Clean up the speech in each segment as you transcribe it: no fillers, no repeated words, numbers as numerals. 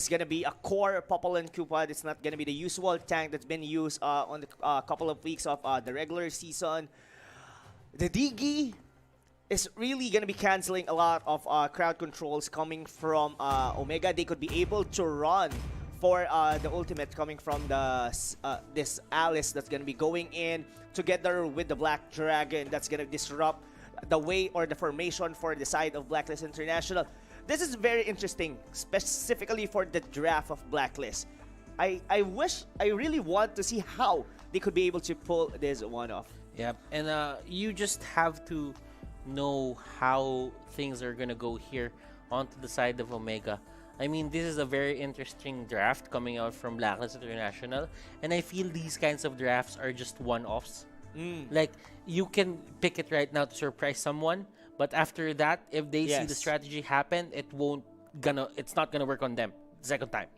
It's gonna be a core Popol and Koopa. It's not gonna be the usual tank that's been used on the couple of weeks of the regular season. The Digi is really gonna be canceling a lot of crowd controls coming from Omega. They could be able to run for the ultimate coming from the this Alice that's gonna be going in together with the Black Dragon. That's gonna disrupt the way or the formation for the side of Blacklist International. This is very interesting, specifically for the draft of Blacklist. I really want to see how they could be able to pull this one off. Yep, and you just have to know how things are gonna go here onto the side of Omega. I mean, this is a very interesting draft coming out from Blacklist International, and I feel these kinds of drafts are just one-offs. Like, you can pick it right now to surprise someone, but after that, if they see the strategy happen, it's not gonna work on them the second time.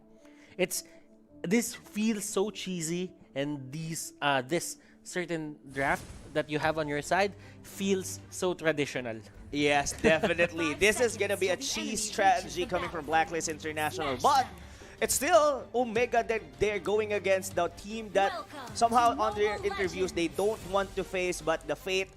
This feels so cheesy, and this certain draft that you have on your side feels so traditional. Yes, definitely. This is gonna be a cheese strategy coming from Blacklist International, but it's still Omega that they're going against, the team that somehow on their interviews they don't want to face, but the fate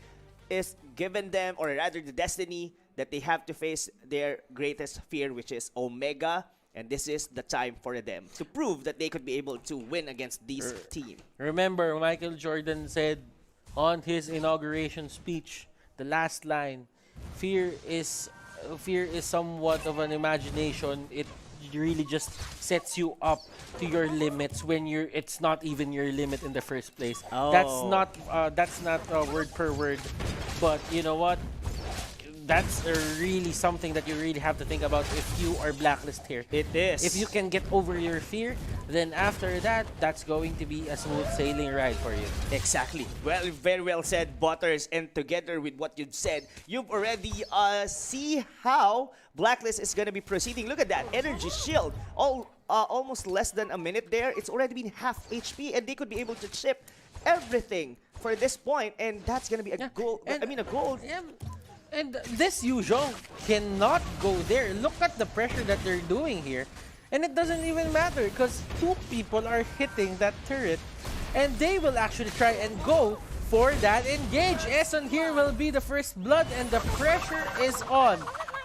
is given them, or rather the destiny that they have to face their greatest fear, which is Omega. And this is the time for them to prove that they could be able to win against these team. Remember, Michael Jordan said on his inauguration speech, the last line, fear is somewhat of an imagination. It really just sets you up to your limits when it's not even your limit in the first place. Oh. That's not word per word, but you know what? That's really something that you really have to think about if you are Blacklist here. It is. If you can get over your fear, then after that, that's going to be a smooth sailing ride for you. Exactly. Well, very well said, Butters. And together with what you've said, you've already see how Blacklist is going to be proceeding. Look at that energy shield. Almost less than a minute there. It's already been half HP, and they could be able to chip everything for this point, and that's going to be a goal. I mean, a goal. Yeah. And this Yuzhong cannot go there. Look at the pressure that they're doing here. And it doesn't even matter because two people are hitting that turret. And they will actually try and go for that engage. Eson here will be the first blood and the pressure is on.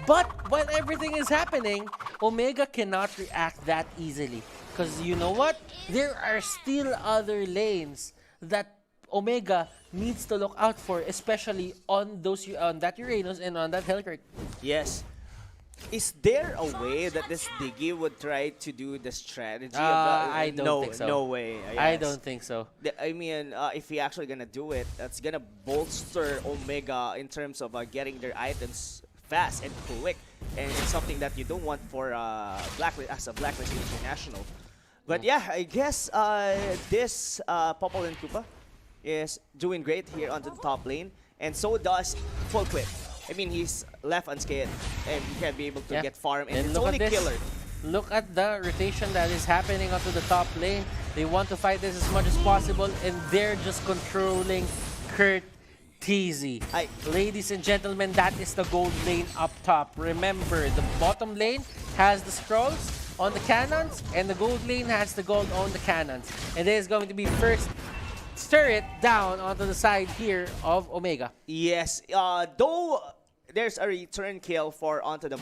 But while everything is happening, Omega cannot react that easily. Because you know what? There are still other lanes that Omega needs to look out for, especially on that Uranus and on that Hellcurt. Yes. Is there a way that this Digi would try to do the strategy? I don't think so. No way. Yes. I don't think so. I mean, if he actually gonna do it, that's gonna bolster Omega in terms of getting their items fast and quick, and it's something that you don't want for Blacklist as a Blacklist International. But yeah, I guess this Popol and Koopa is doing great here onto the top lane, and so does Full Clip. I mean, he's left unscathed, and he can be able to get farm, and it's only Killer. Look at the rotation that is happening onto the top lane. They want to fight this as much as possible, and they're just controlling Kurt TZ. Ladies and gentlemen, that is the gold lane up top. Remember, the bottom lane has the scrolls on the cannons, and the gold lane has the gold on the cannons. And it is going to be first turret down onto the side here of Omega. Yes, though there's a return kill for onto the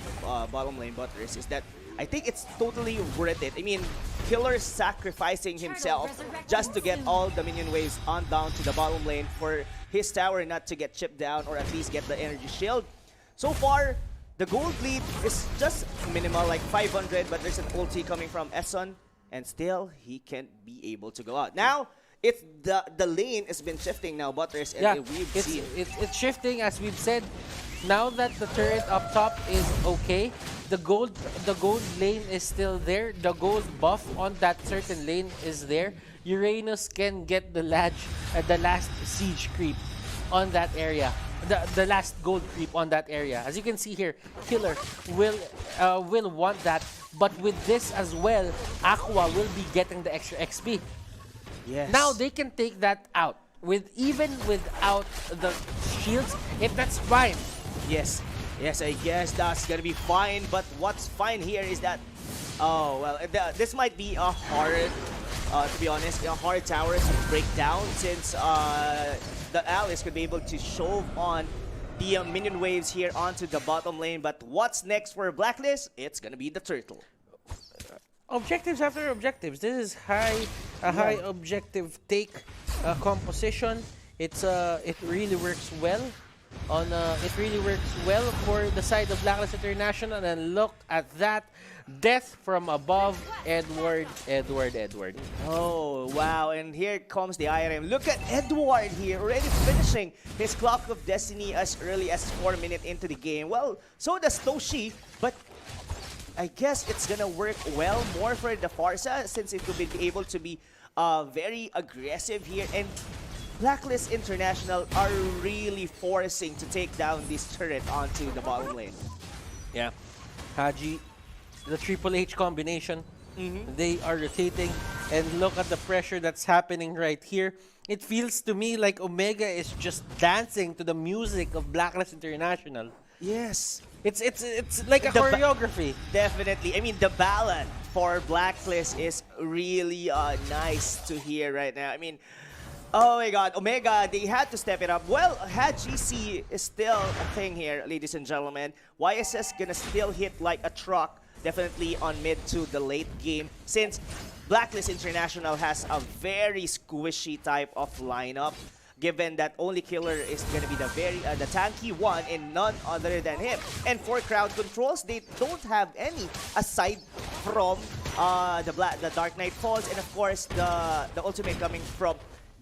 bottom lane, Butters, is that I think it's totally worth it. I mean, Killer sacrificing himself just to get all the minion waves on down to the bottom lane for his tower not to get chipped down, or at least get the energy shield. So far, the gold lead is just minimal, like 500, but there's an ulti coming from Eson, and still he can't be able to go out. Now, it's the lane has been shifting now, Butters, and it's shifting, as we've said. Now that the turret up top is okay, the gold lane is still there. The gold buff on that certain lane is there. Uranus can get the last siege creep on that area. The last gold creep on that area. As you can see here, Killer will want that, but with this as well, Aqua will be getting the extra XP. Yes. Now they can take that out. Even without the shields, if that's fine. Yes, I guess that's gonna be fine. But what's fine here is that Oh, well, this might be a hard, to be honest, a hard tower to break down since the Alice could be able to shove on the minion waves here onto the bottom lane. But what's next for Blacklist? It's gonna be the turtle. Objectives after objectives. This is high objective take composition. It really works well for the side of Blacklist International. And look at that. Death from above, Edward. Oh, wow. And here comes the IRM. Look at Edward here, already finishing his Clock of Destiny as early as 4 minutes into the game. Well, so does Toshi, but I guess it's gonna work well more for the Farsa since it will be able to be very aggressive here. And Blacklist International are really forcing to take down this turret onto the bottom lane. Yeah. Haji, the Triple H combination, they are rotating, and look at the pressure that's happening right here. It feels to me like Omega is just dancing to the music of Blacklist International. Yes. It's like a choreography. Definitely. I mean, the balance for Blacklist is really nice to hear right now. I mean, oh my god, Omega, they had to step it up. Well, had GC is still a thing here, ladies and gentlemen. YSS gonna still hit like a truck, definitely on mid to the late game, since Blacklist International has a very squishy type of lineup, given that only Killer is gonna be the tanky one and none other than him. And for crowd controls, they don't have any aside from the Dark Knight Falls, and of course the ultimate coming from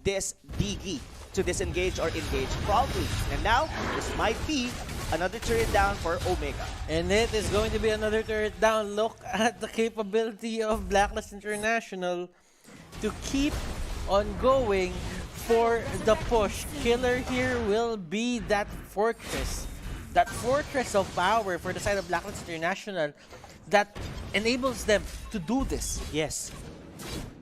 this DG to disengage or engage probably. And now this might be another turret down for Omega. And it is going to be another turret down. Look at the capability of Blacklist International to keep on going for the push. Killer here will be that fortress of power for the side of Blacklist International that enables them to do this. Yes.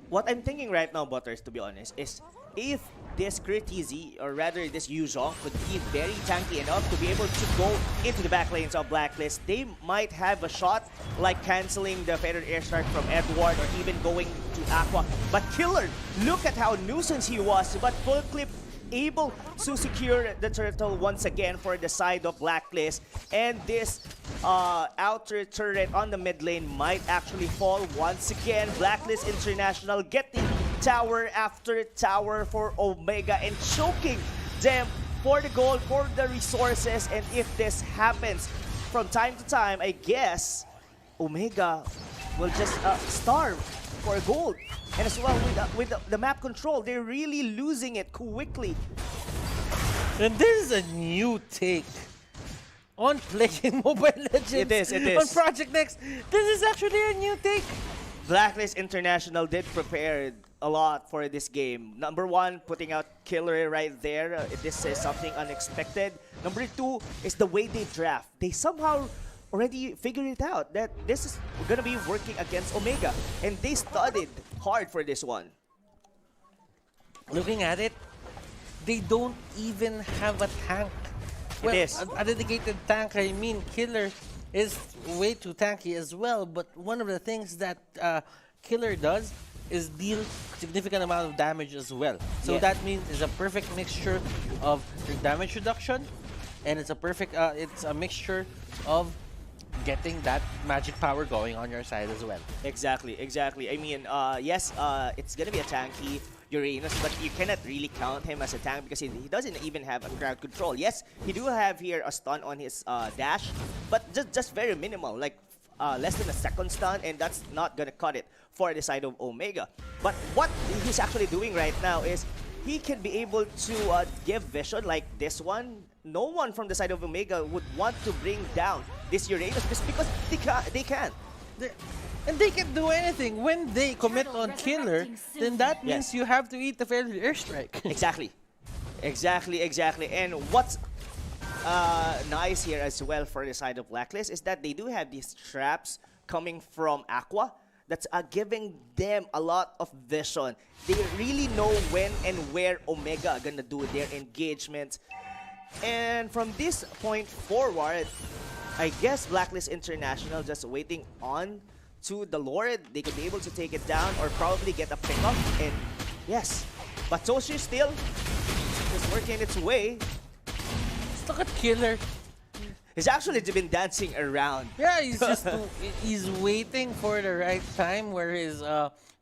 What I'm thinking right now, Butters, to be honest, is if this Kurtizi, or rather this Yuzhong, could be very tanky enough to be able to go into the back lanes of Blacklist, they might have a shot like canceling the feathered airstrike from Edward or even going to Aqua. But Killer, look at how nuisance he was, but Full Clip able to secure the turtle once again for the side of Blacklist. And this outer turret on the mid lane might actually fall once again. Blacklist International getting tower after tower for Omega and choking them for the gold, for the resources. And if this happens from time to time, I guess Omega will just starve for gold. And as well with the map control, they're really losing it quickly. And this is a new take on playing Mobile Legends. It is. On Project Next. This is actually a new take. Blacklist International did prepare a lot for this game. Number one, putting out Killer right there. This is something unexpected. Number two is the way they draft. They somehow already figured it out that this is going to be working against Omega. And they studied hard for this one. Looking at it, they don't even have a tank. Well, It is. a dedicated tank, I mean, Killer is way too tanky as well. But one of the things that Killer does is deal significant amount of damage as well. So Yeah. that means it's a perfect mixture of your damage reduction, and it's a mixture of getting that magic power going on your side as well. Exactly. I mean, yes, it's going to be a tanky Uranus, but you cannot really count him as a tank because he doesn't even have a crowd control. Yes, he do have here a stun on his dash, but just very minimal, like less than a second stun, and that's not going to cut it for the side of Omega. But what he's actually doing right now is he can be able to give vision like this one. No one from the side of Omega would want to bring down this Uranus just because they can. And they can do anything. When they commit on Killer, then that means Yes. you have to eat the feathered airstrike. Exactly. And what's nice here as well for the side of Blacklist is that they do have these traps coming from Aqua that's giving them a lot of vision. They really know when and where Omega are gonna do their engagement. And from this point forward, I guess Blacklist International just waiting on to the Lord, they could be able to take it down or probably get a pickup. And yes, but Toshi still is working its way. Just look at Killer. He's actually been dancing around. Yeah, he's just he's waiting for the right time where his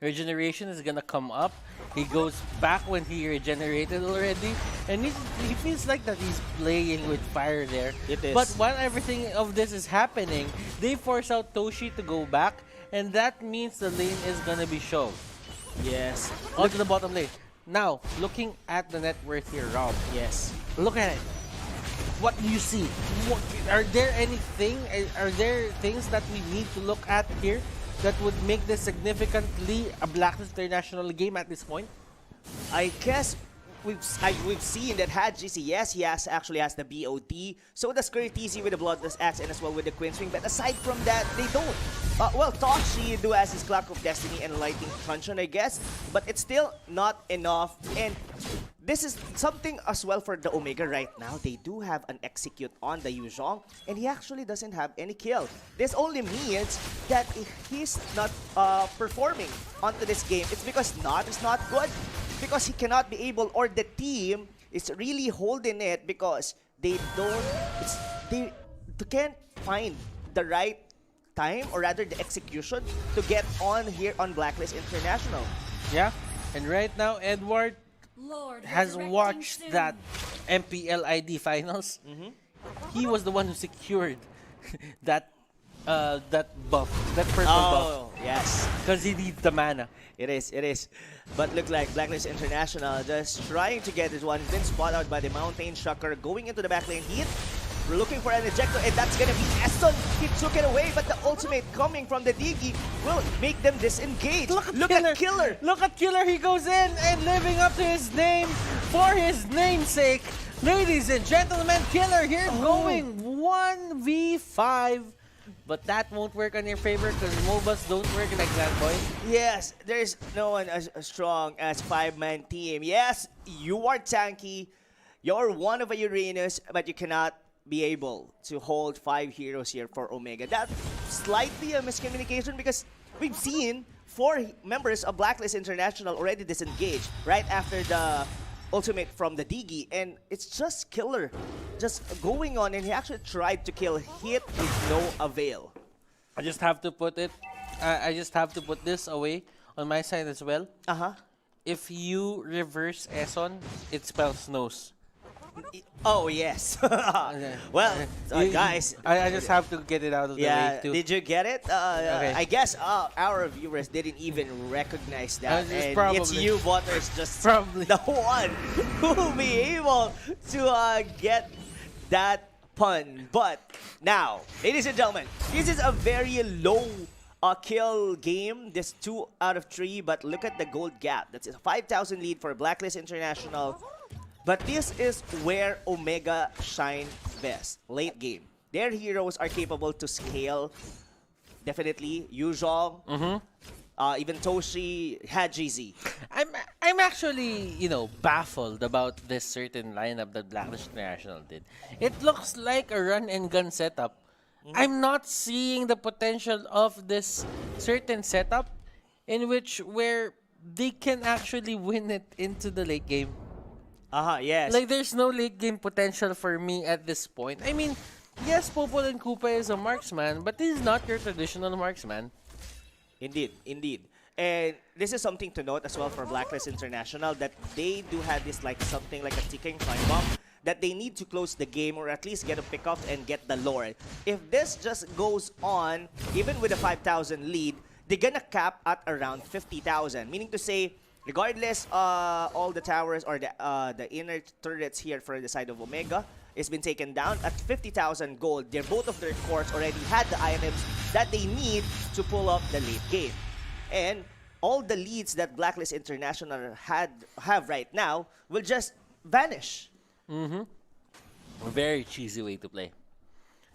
regeneration is gonna come up. He goes back when he regenerated already, and he feels like that he's playing with fire there. It is. But while everything of this is happening, they force out Toshi to go back, and that means the lane is gonna be shoved Yes. onto the bottom lane. Now, looking at the net worth here, Rob. Yes. Look at it. What do you see? Are there anything? Are there things that we need to look at here that would make this significantly a Blacklist International game at this point? I guess we've seen that Hadjisi, yes, he actually has the BOD. So does Curtisi with the Bloodless Axe and as well with the Queen Swing. But aside from that, they don't. Well, Toshi do has his Clock of Destiny and Lightning Truncheon, I guess. But it's still not enough. And this is something as well for the Omega right now. They do have an execute on the Yuzhong, and he actually doesn't have any kill. This only means that if he's not performing onto this game, it's because Nod is not good, because he cannot be able, or the team is really holding it because they don't, they can't find the right time, or rather the execution, to get on here on Blacklist International. Yeah, and right now, Edward has watched that MPL ID finals. He was the one who secured that buff, that purple buff. Oh, yes. Because he needs the mana. It is. But look like Blacklist International just trying to get this one. Been spotted out by the Mountain Shocker going into the back lane heat. We're looking for an ejector, and that's gonna be Eston. He took it away, but the ultimate coming from the Digi will make them disengage. Look at Killer. Look at Killer. He goes in and living up to his name for his namesake. Ladies and gentlemen, Killer here going 1v5. But that won't work on your favor because MOBAs don't work like that, boy. Yes, there's no one as strong as 5-man team. Yes, you are tanky. You're one of a Uranus, but you cannot be able to hold 5 heroes here for Omega. That's slightly a miscommunication because we've seen 4 members of Blacklist International already disengaged right after the ultimate from the Digi, and it's just Killer just going on, and he actually tried to kill Hit with no avail. I just have to put it, I just have to put this away on my side as well. If you reverse Eson, it spells nose. Oh, yes. Well, guys. I just have to get it out of the way too. Did you get it? Okay. I guess our viewers didn't even recognize that. And probably. it's you, Butters, just Probably. the one who will be able to get that pun. But now, ladies and gentlemen, this is a very low kill game. This 2 out of 3, but look at the gold gap. That's a 5,000 lead for Blacklist International. But this is where Omega shine best, late game. Their heroes are capable to scale, definitely. Yuzhong, even Toshi, Hadjizi. I'm actually, baffled about this certain lineup that Blacklist International did. It looks like a run and gun setup. I'm not seeing the potential of this certain setup in which where they can actually win it into the late game. Yes. Like, there's no late game potential for me at this point. I mean, yes, Popol and Koopa is a marksman, but this is not your traditional marksman. Indeed. And this is something to note as well for Blacklist International, that they do have this something like a ticking time bomb that they need to close the game, or at least get a pick off and get the lore. If this just goes on, even with a 5,000 lead, they're gonna cap at around 50,000, meaning to say, regardless, all the towers or the inner turrets here for the side of Omega has been taken down at 50,000 gold. Both of their cores already had the items that they need to pull up the late game. And all the leads that Blacklist International have right now will just vanish. A very cheesy way to play,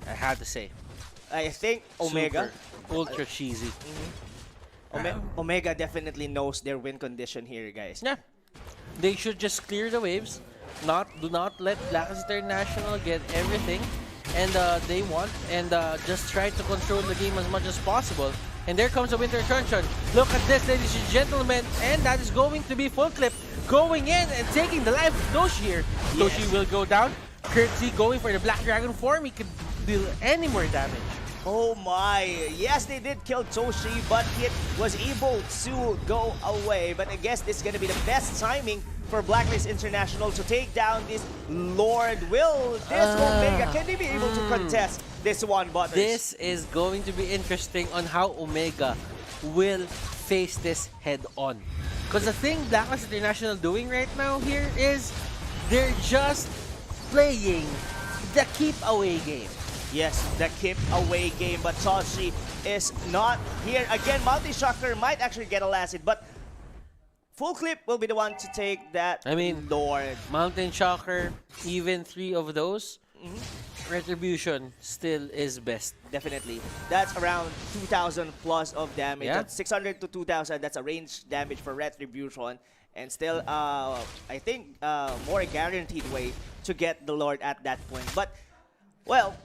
I had to say. I think Omega, ultra cheesy. Omega definitely knows their win condition here, guys. Yeah, they should just clear the waves. Do not let Blacklist International get everything and they want, and just try to control the game as much as possible. And there comes a Winter Truncheon. Look at this, ladies and gentlemen. And that is going to be full clip. Going in and taking the life of Doshi here. Yes. Doshi will go down. Curtsy going for the Black Dragon form. He could deal any more damage. Oh my. Yes, they did kill Toshi, but it was able to go away. But I guess this is going to be the best timing for Blacklist International to take down this Lord. Will this Omega, can they be able to contest this one, Butters? This is going to be interesting on how Omega will face this head on. Because the thing Blacklist International doing right now here is they're just playing the keep away game. Yes, the keep away game, but Toshi is not here. Again, Multi-Shocker might actually get a last hit, but Full Clip will be the one to take that. I mean, Lord. Mountain Shocker, even 3 of those, Retribution still is best. Definitely. That's around 2,000 plus of damage. Yeah. That's 600 to 2,000. That's a range damage for Retribution. And still, I think, more guaranteed way to get the Lord at that point. But, well,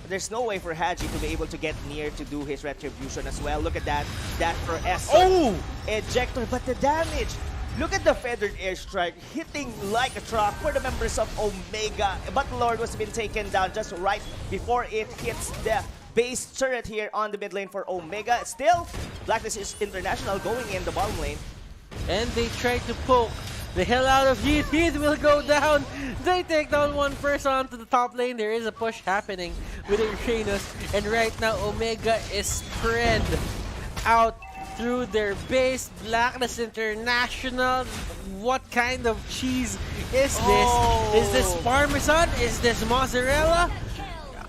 there's no way for Haji to be able to get near to do his Retribution as well. Look at that. That for S. Oh! Ejector. But the damage. Look at the feathered airstrike hitting like a truck for the members of Omega. But Lord was been taken down just right before it hits the base turret here on the mid lane for Omega. Still, Blacklist is International going in the bottom lane. And they try to poke the hell out of Heath. Heath will go down. They take down one person onto the top lane. There is a push happening with Uranus. And right now, Omega is spread out through their base. Blacklist International. What kind of cheese is this? Oh. Is this Parmesan? Is this mozzarella?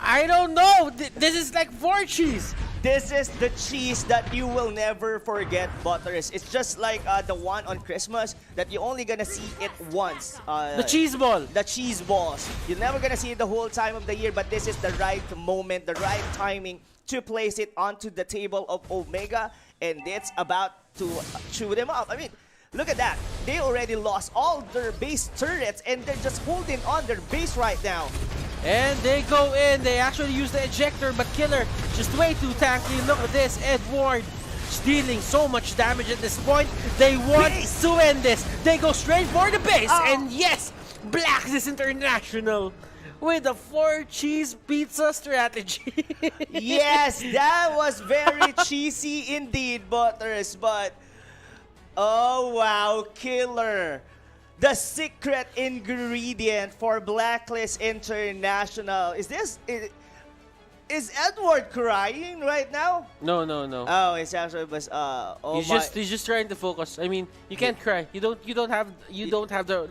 I don't know. This is like 4 cheese. This is the cheese that you will never forget, Butters. It's just like the one on Christmas that you're only gonna see it once. The cheese ball. The cheese balls. You're never gonna see it the whole time of the year, but this is the right moment, the right timing to place it onto the table of Omega, and it's about to chew them up. I mean, look at that. They already lost all their base turrets, and they're just holding on their base right now. And they go in. They actually use the ejector, but Killer just way too tanky. Look at this. Edward dealing so much damage at this point. They want Base. to end this. They go straight for the base. Oh. And yes, Blacklist International with a 4 cheese pizza strategy. Yes, that was very cheesy indeed, Butters. But, oh wow, Killer. The secret ingredient for Blacklist International. Is Edward crying right now? No, no, no. Oh, it's actually was oh He's just trying to focus. I mean, you can't cry. You don't have the